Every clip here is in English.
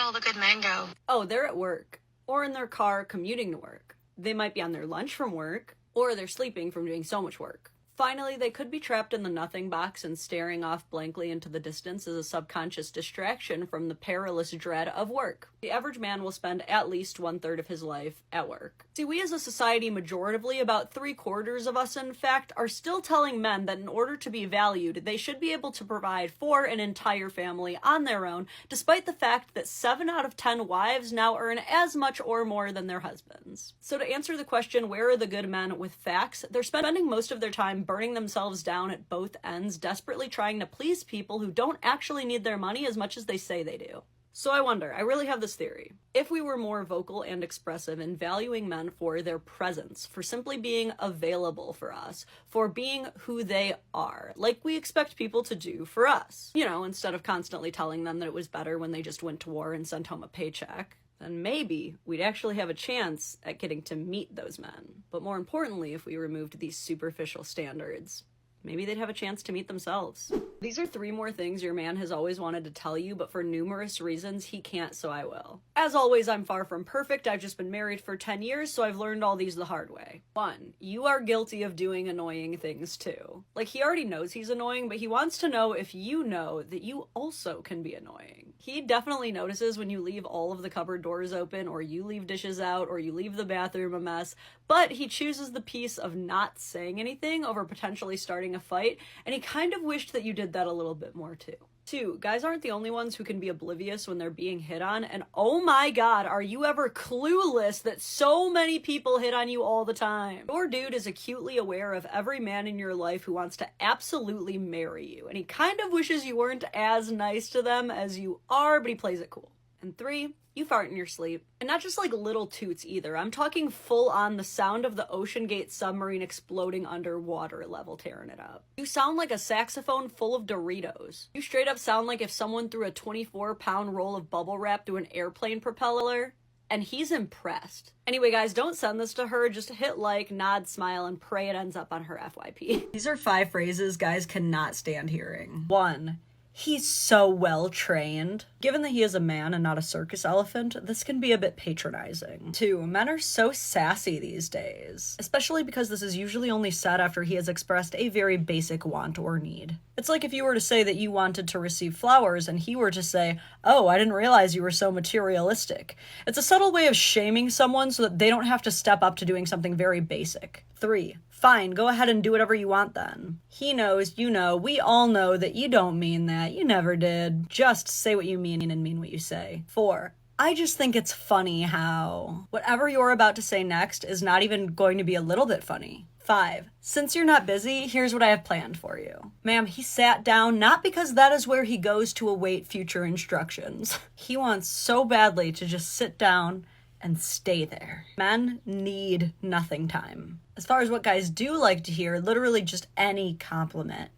all the good men go? Oh, they're at work, or in their car commuting to work. They might be on their lunch from work, or they're sleeping from doing so much work. Finally, they could be trapped in the nothing box and staring off blankly into the distance as a subconscious distraction from the perilous dread of work. The average man will spend at least 1/3 of his life at work. See, we as a society, majoritively, about 3/4 of us in fact, are still telling men that in order to be valued, they should be able to provide for an entire family on their own, despite the fact that 7 out of 10 wives now earn as much or more than their husbands. So to answer the question, where are the good men with facts, they're spending most of their time burning themselves down at both ends, desperately trying to please people who don't actually need their money as much as they say they do. So I wonder, I really have this theory. If we were more vocal and expressive in valuing men for their presence, for simply being available for us, for being who they are, like we expect people to do for us, instead of constantly telling them that it was better when they just went to war and sent home a paycheck, then maybe we'd actually have a chance at getting to meet those men. But more importantly, if we removed these superficial standards, maybe they'd have a chance to meet themselves. These are 3 more things your man has always wanted to tell you, but for numerous reasons he can't, so I will. As always, I'm far from perfect. I've just been married for 10 years, so I've learned all these the hard way. 1, you are guilty of doing annoying things too. Like, he already knows he's annoying, but he wants to know if you know that you also can be annoying. He definitely notices when you leave all of the cupboard doors open, or you leave dishes out, or you leave the bathroom a mess, but he chooses the peace of not saying anything over potentially starting a fight, and he kind of wished that you did that a little bit more too. 2, guys aren't the only ones who can be oblivious when they're being hit on, and oh my god, are you ever clueless that so many people hit on you all the time? Your dude is acutely aware of every man in your life who wants to absolutely marry you, and he kind of wishes you weren't as nice to them as you are, but he plays it cool. And 3, you fart in your sleep. And not just like little toots either. I'm talking full on the sound of the Ocean Gate submarine exploding underwater level, tearing it up. You sound like a saxophone full of Doritos. You straight up sound like if someone threw a 24-pound roll of bubble wrap through an airplane propeller, and he's impressed. Anyway, guys, don't send this to her. Just hit like, nod, smile, and pray it ends up on her FYP. These are 5 phrases guys cannot stand hearing. 1, he's so well trained. Given that he is a man and not a circus elephant, this can be a bit patronizing. 2, men are so sassy these days, especially because this is usually only said after he has expressed a very basic want or need. It's like if you were to say that you wanted to receive flowers and he were to say, "Oh, I didn't realize you were so materialistic." It's a subtle way of shaming someone so that they don't have to step up to doing something very basic. 3, fine, go ahead and do whatever you want then. He knows, you know, we all know that you don't mean that. You never did. Just say what you mean and mean what you say. 4, I just think it's funny how whatever you're about to say next is not even going to be a little bit funny. 5, since you're not busy, here's what I have planned for you. Ma'am, he sat down not because that is where he goes to await future instructions. He wants so badly to just sit down and stay there. Men need nothing time. As far as what guys do like to hear, literally just any compliment.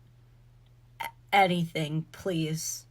Anything, please.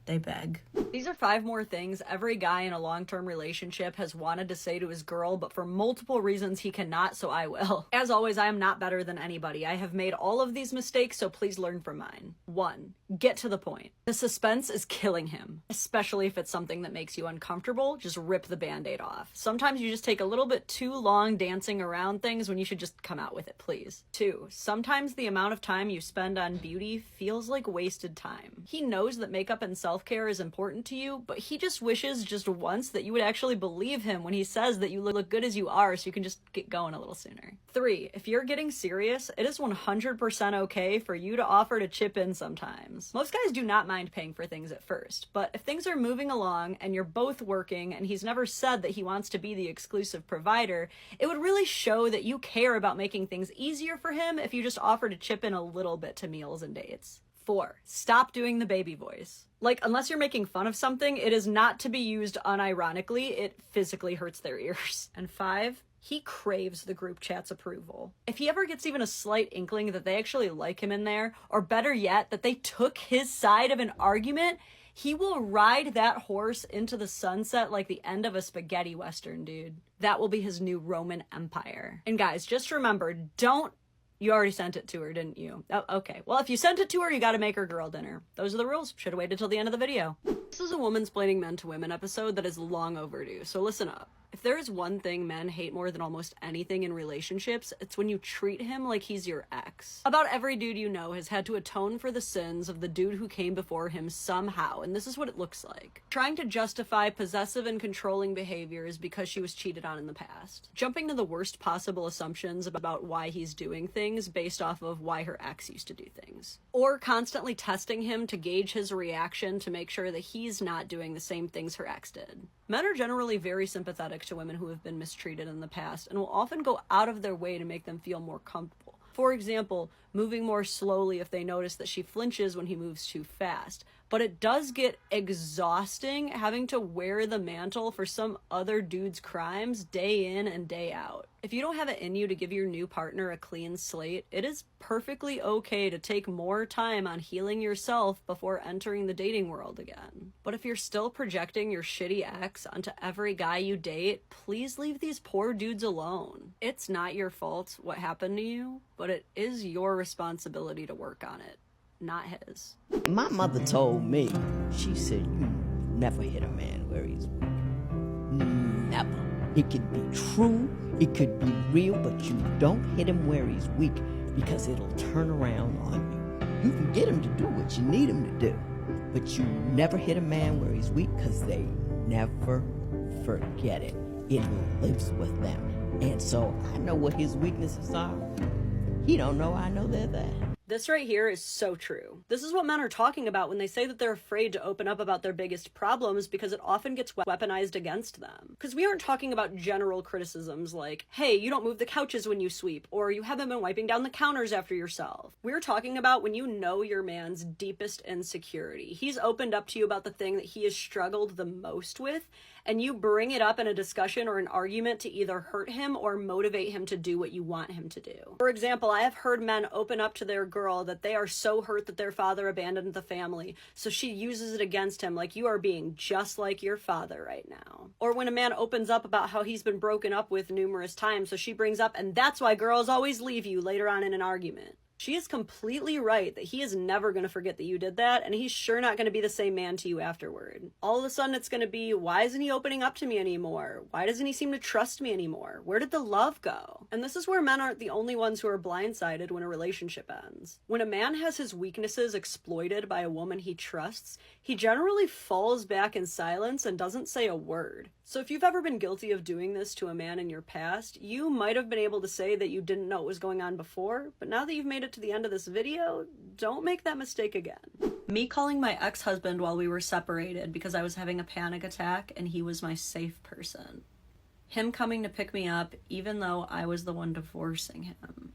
They beg. These are 5 more things every guy in a long-term relationship has wanted to say to his girl, but for multiple reasons he cannot, so I will. As always, I am not better than anybody. I have made all of these mistakes, so please learn from mine. 1, get to the point. The suspense is killing him, especially if it's something that makes you uncomfortable. Just rip the band-aid off. Sometimes you just take a little bit too long dancing around things when you should just come out with it, please. 2, sometimes the amount of time you spend on beauty feels like wasted time. He knows that makeup and self-care is important to you, but he just wishes just once that you would actually believe him when he says that you look good as you are, so you can just get going a little sooner. 3, if you're getting serious, it is 100% okay for you to offer to chip in sometimes. Most guys do not mind paying for things at first, but if things are moving along and you're both working and he's never said that he wants to be the exclusive provider, it would really show that you care about making things easier for him if you just offer to chip in a little bit to meals and dates. 4, stop doing the baby voice. Like, unless you're making fun of something, it is not to be used unironically. It physically hurts their ears. And 5, he craves the group chat's approval. If he ever gets even a slight inkling that they actually like him in there, or better yet, that they took his side of an argument, he will ride that horse into the sunset like the end of a spaghetti western, dude. That will be his new Roman Empire. And guys, just remember, don't You already sent it to her, didn't you? Oh, okay. Well, if you sent it to her, you gotta make her girl dinner. Those are the rules. Should've waited till the end of the video. This is a Womansplaining Men to Women episode that is long overdue, so listen up. If there is one thing men hate more than almost anything in relationships, it's when you treat him like he's your ex. About every dude you know has had to atone for the sins of the dude who came before him somehow, and this is what it looks like. Trying to justify possessive and controlling behaviors because she was cheated on in the past. Jumping to the worst possible assumptions about why he's doing things based off of why her ex used to do things. Or constantly testing him to gauge his reaction to make sure that he's not doing the same things her ex did. Men are generally very sympathetic to women who have been mistreated in the past and will often go out of their way to make them feel more comfortable. For example, moving more slowly if they notice that she flinches when he moves too fast. But it does get exhausting having to wear the mantle for some other dude's crimes day in and day out. If you don't have it in you to give your new partner a clean slate, it is perfectly okay to take more time on healing yourself before entering the dating world again. But if you're still projecting your shitty ex onto every guy you date, please leave these poor dudes alone. It's not your fault what happened to you, but it is your responsibility to work on it, not his. My mother told me, she said, you never hit a man where he's weak. Never. It could be true, it could be real, but you don't hit him where he's weak because it'll turn around on you. You can get him to do what you need him to do, but you never hit a man where he's weak because they never forget it. It lives with them. And so I know what his weaknesses are. He don't know I know they're there. This right here is so true. This is what men are talking about when they say that they're afraid to open up about their biggest problems because it often gets weaponized against them. Because we aren't talking about general criticisms like, hey, you don't move the couches when you sweep, or you haven't been wiping down the counters after yourself. We're talking about when you know your man's deepest insecurity. He's opened up to you about the thing that he has struggled the most with, and you bring it up in a discussion or an argument to either hurt him or motivate him to do what you want him to do. For example, I have heard men open up to their girl that they are so hurt that their father abandoned the family, so she uses it against him like, you are being just like your father right now. Or when a man opens up about how he's been broken up with numerous times, so she brings up, and that's why girls always leave you later on in an argument. She is completely right that he is never going to forget that you did that, and he's sure not going to be the same man to you afterward. All of a sudden it's going to be, why isn't he opening up to me anymore? Why doesn't he seem to trust me anymore? Where did the love go? And this is where men aren't the only ones who are blindsided when a relationship ends. When a man has his weaknesses exploited by a woman he trusts, he generally falls back in silence and doesn't say a word. So if you've ever been guilty of doing this to a man in your past, you might have been able to say that you didn't know what was going on before, but now that you've made it to the end of this video, don't make that mistake again. Me calling my ex-husband while we were separated because I was having a panic attack and he was my safe person. Him coming to pick me up even though I was the one divorcing him.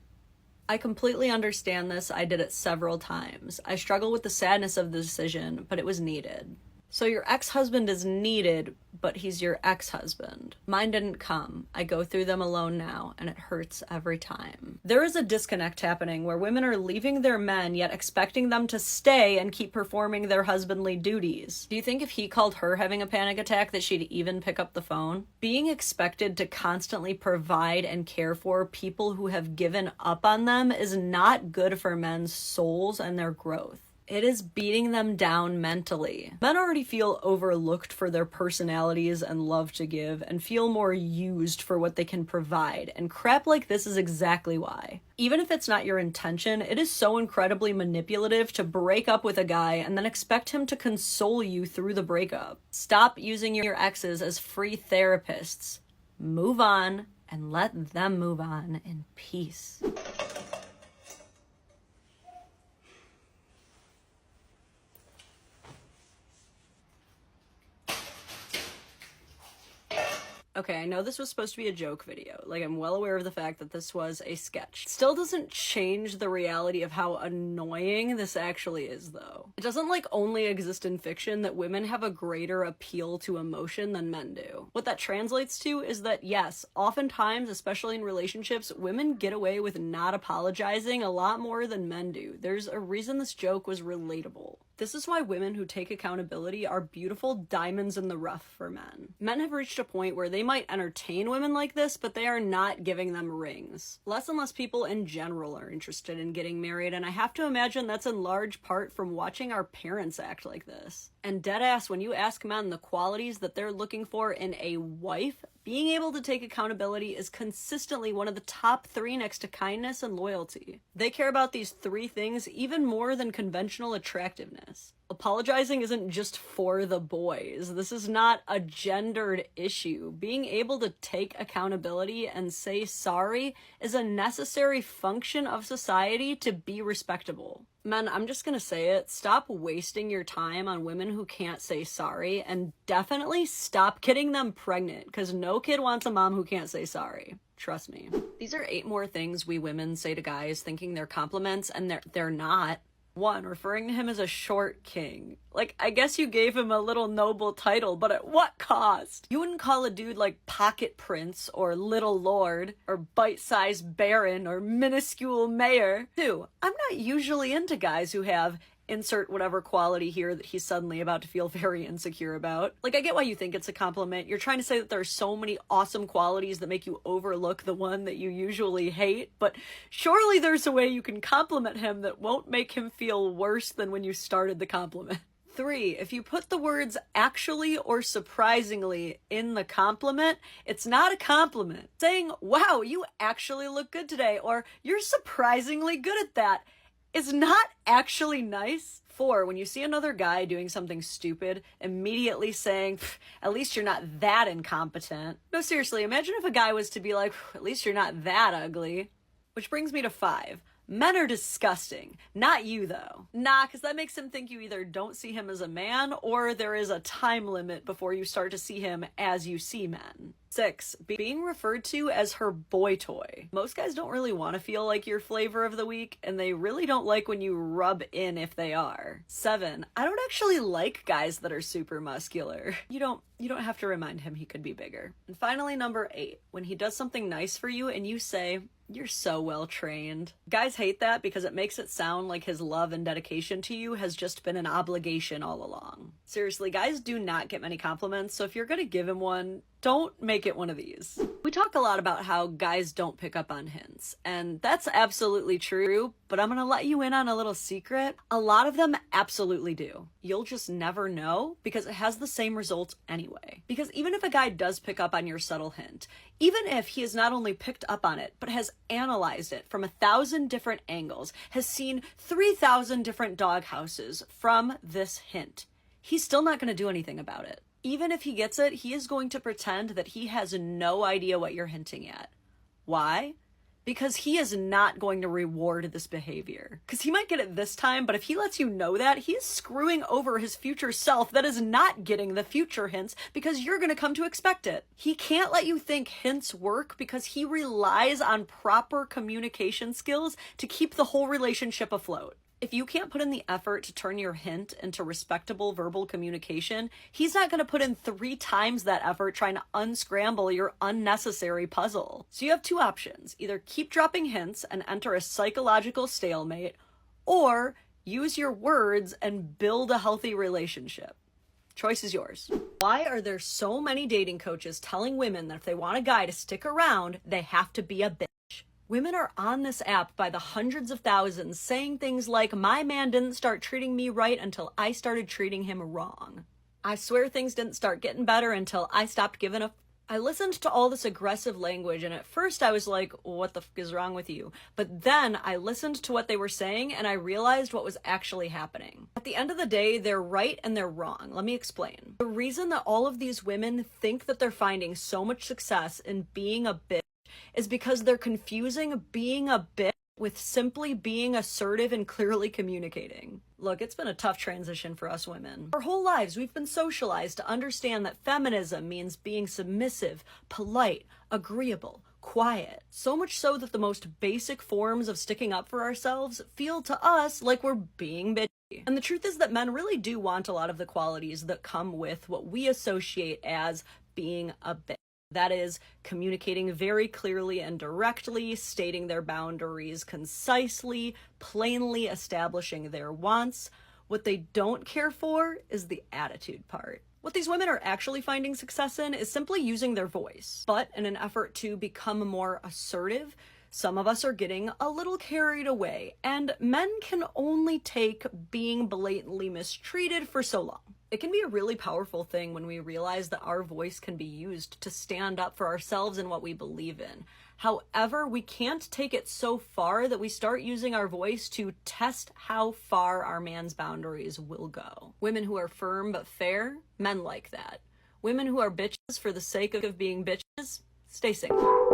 I completely understand this. I did it several times. I struggle with the sadness of the decision, but it was needed. So your ex-husband is needed, but he's your ex-husband. Mine didn't come. I go through them alone now, and it hurts every time. There is a disconnect happening where women are leaving their men, yet expecting them to stay and keep performing their husbandly duties. Do you think if he called her having a panic attack that she'd even pick up the phone? Being expected to constantly provide and care for people who have given up on them is not good for men's souls and their growth. It is beating them down mentally. Men already feel overlooked for their personalities and love to give, and feel more used for what they can provide, and crap like this is exactly why. Even if it's not your intention, it is so incredibly manipulative to break up with a guy and then expect him to console you through the breakup. Stop using your exes as free therapists. Move on, and let them move on in peace. Okay, I know this was supposed to be a joke video. Like, I'm well aware of the fact that this was a sketch. Still doesn't change the reality of how annoying this actually is, though. It doesn't, like, only exist in fiction that women have a greater appeal to emotion than men do. What that translates to is that, yes, oftentimes, especially in relationships, women get away with not apologizing a lot more than men do. There's a reason this joke was relatable. This is why women who take accountability are beautiful diamonds in the rough for men. Men have reached a point where they might entertain women like this, but they are not giving them rings. Less and less people in general are interested in getting married, and I have to imagine that's in large part from watching our parents act like this. And deadass, when you ask men the qualities that they're looking for in a wife, being able to take accountability is consistently one of the top 3 next to kindness and loyalty. They care about these 3 things even more than conventional attractiveness. Apologizing isn't just for the boys. This is not a gendered issue. Being able to take accountability and say sorry is a necessary function of society to be respectable. Men, I'm just gonna say it, stop wasting your time on women who can't say sorry, and definitely stop getting them pregnant, because no kid wants a mom who can't say sorry. Trust me. These are 8 more things we women say to guys thinking they're compliments, and they're not. 1, referring to him as a short king. Like, I guess you gave him a little noble title, but at what cost? You wouldn't call a dude like Pocket Prince or Little Lord or Bite-Sized Baron or Minuscule Mayor. 2, I'm not usually into guys who have insert whatever quality here that he's suddenly about to feel very insecure about. Like, I get why you think it's a compliment. You're trying to say that there are so many awesome qualities that make you overlook the one that you usually hate, but surely there's a way you can compliment him that won't make him feel worse than when you started the compliment. 3, if you put the words actually or surprisingly in the compliment, it's not a compliment. Saying, wow, you actually look good today, or you're surprisingly good at that, is not actually nice. 4, when you see another guy doing something stupid, immediately saying, at least you're not that incompetent. No, seriously, imagine if a guy was to be like, at least you're not that ugly. Which brings me to 5. Men are disgusting. Not you, though. Nah, because that makes him think you either don't see him as a man, or there is a time limit before you start to see him as you see men. 6, being referred to as her boy toy. Most guys don't really want to feel like your flavor of the week, and they really don't like when you rub in if they are. 7, I don't actually like guys that are super muscular. You don't have to remind him he could be bigger. And finally, number 8, when he does something nice for you and you say, you're so well trained. Guys hate that because it makes it sound like his love and dedication to you has just been an obligation all along. Seriously, guys do not get many compliments, so if you're gonna give him one, don't make it one of these. We talk a lot about how guys don't pick up on hints, and that's absolutely true, but I'm gonna let you in on a little secret. A lot of them absolutely do. You'll just never know because it has the same result anyway. Because even if a guy does pick up on your subtle hint, even if he has not only picked up on it, but has analyzed it from 1,000 different angles, has seen 3,000 different doghouses from this hint, he's still not going to do anything about it. Even if he gets it, he is going to pretend that he has no idea what you're hinting at. Why? Because he is not going to reward this behavior. Because he might get it this time, but if he lets you know that, he is screwing over his future self that is not getting the future hints because you're going to come to expect it. He can't let you think hints work because he relies on proper communication skills to keep the whole relationship afloat. If you can't put in the effort to turn your hint into respectable verbal communication, he's not going to put in 3 times that effort trying to unscramble your unnecessary puzzle. So you have 2 options. Either keep dropping hints and enter a psychological stalemate, or use your words and build a healthy relationship. Choice is yours. Why are there so many dating coaches telling women that if they want a guy to stick around, they have to be a bitch? Women are on this app by the hundreds of thousands saying things like, my man didn't start treating me right until I started treating him wrong. I swear things didn't start getting better until I stopped giving a f. I listened to all this aggressive language, and at first I was like, what the f is wrong with you? But then I listened to what they were saying and I realized what was actually happening. At the end of the day, they're right and they're wrong. Let me explain. The reason that all of these women think that they're finding so much success in being a bitch is because they're confusing being a bitch with simply being assertive and clearly communicating. Look, it's been a tough transition for us women. Our whole lives, we've been socialized to understand that feminism means being submissive, polite, agreeable, quiet. So much so that the most basic forms of sticking up for ourselves feel to us like we're being bitchy. And the truth is that men really do want a lot of the qualities that come with what we associate as being a bitch. That is, communicating very clearly and directly, stating their boundaries concisely, plainly establishing their wants. What they don't care for is the attitude part. What these women are actually finding success in is simply using their voice. But in an effort to become more assertive, some of us are getting a little carried away, and men can only take being blatantly mistreated for so long. It can be a really powerful thing when we realize that our voice can be used to stand up for ourselves and what we believe in. However, we can't take it so far that we start using our voice to test how far our man's boundaries will go. Women who are firm but fair, men like that. Women who are bitches for the sake of being bitches, stay single.